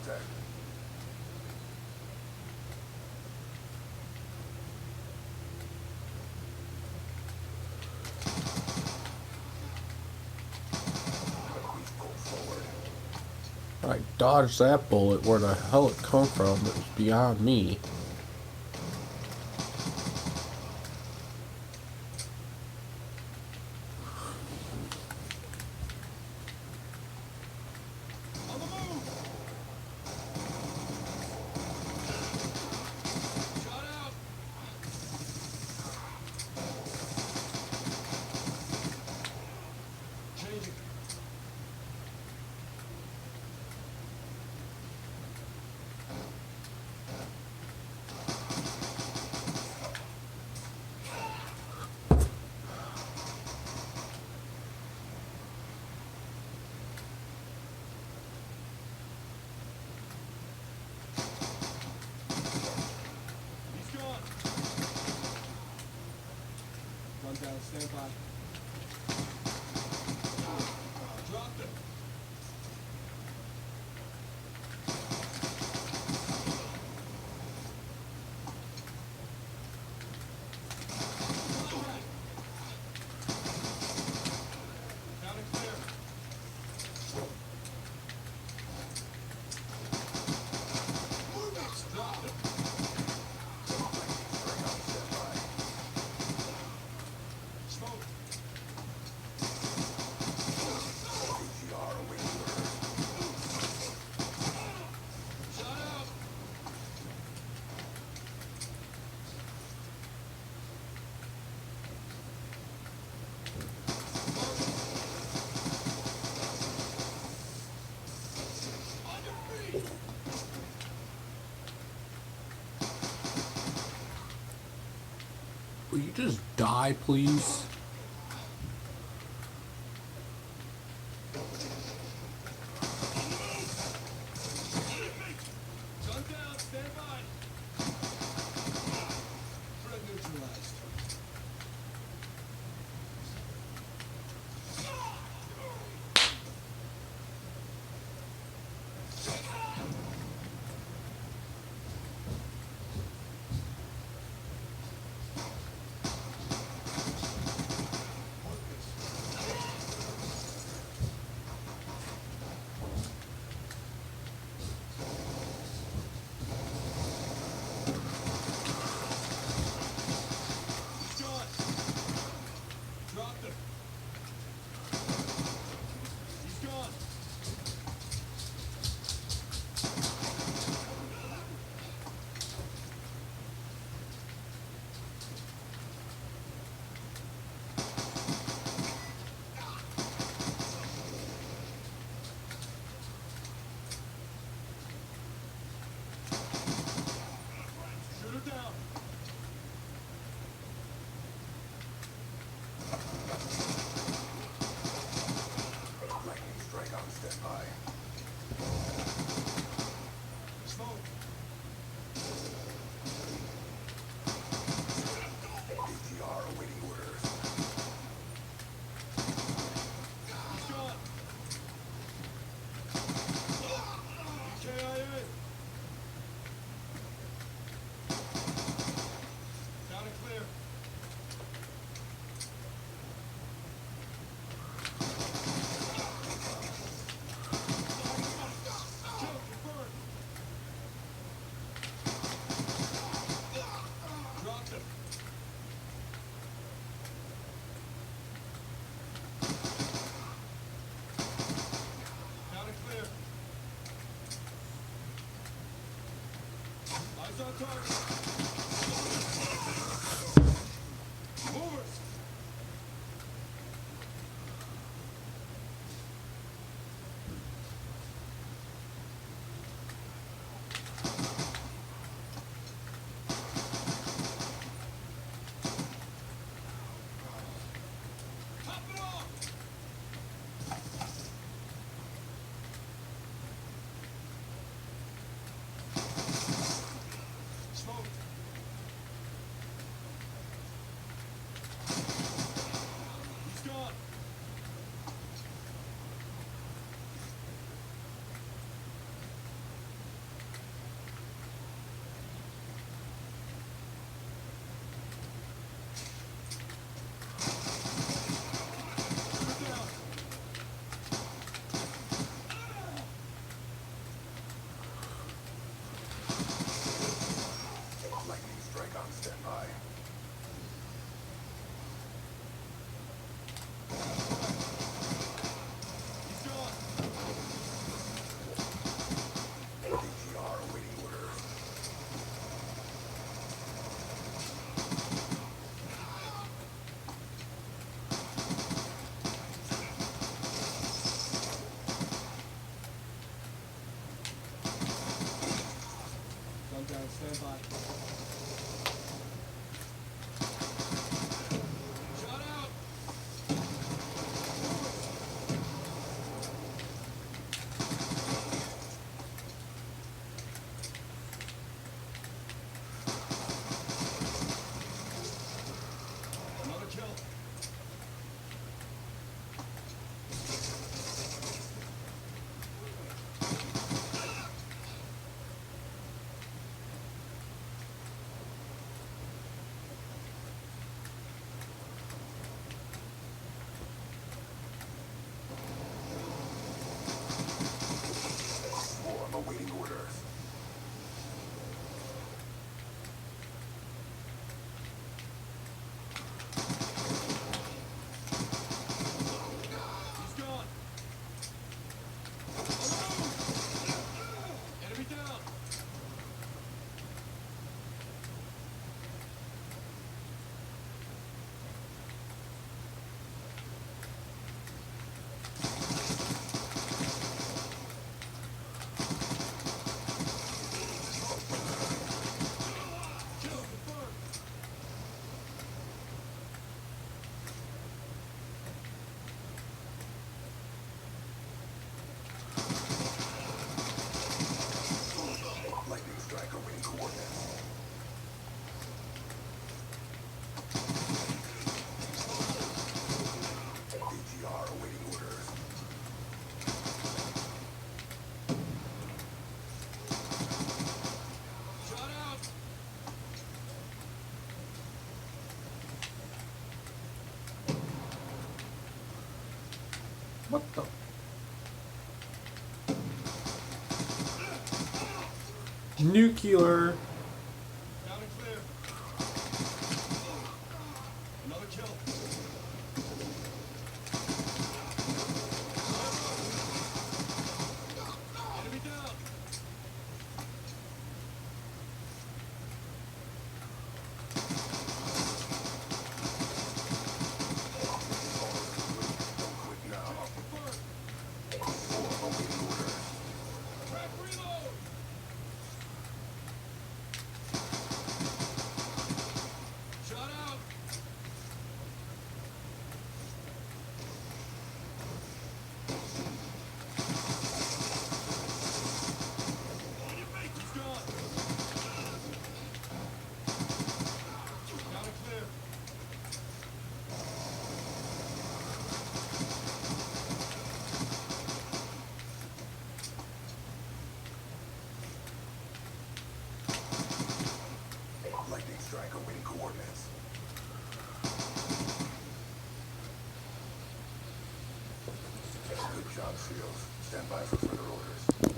contact. Go forward. I dodged that bullet. Where the hell it come from? It was beyond me. On the move! Shot out! Changing. He's gone. Gun down, stand by. Dropped him. Down and clear. Dropped him. Smoke. ATR awaiting orders. Shot out. On your feet. Will you just die, please? Gun down, stand by. Threat neutralized. He's gone. Dropped him. He's gone. Shoot her down. Lightning strike on standby. Smoke. ATR awaiting orders. He's gone. KIA. Down and clear. Kill confirmed. Dropped him. Down and clear. Eyes on target. Movers. Top it off. Smoke. What the? Nuclear. Down and clear. Another kill. Enemy down. Don't quit now. Confirmed. Four awaiting orders. Crack reload. Shot out. On your feet. He's gone. Down and clear. Lightning strike awaiting coordinates. Good job, SEALs. Stand by for further orders.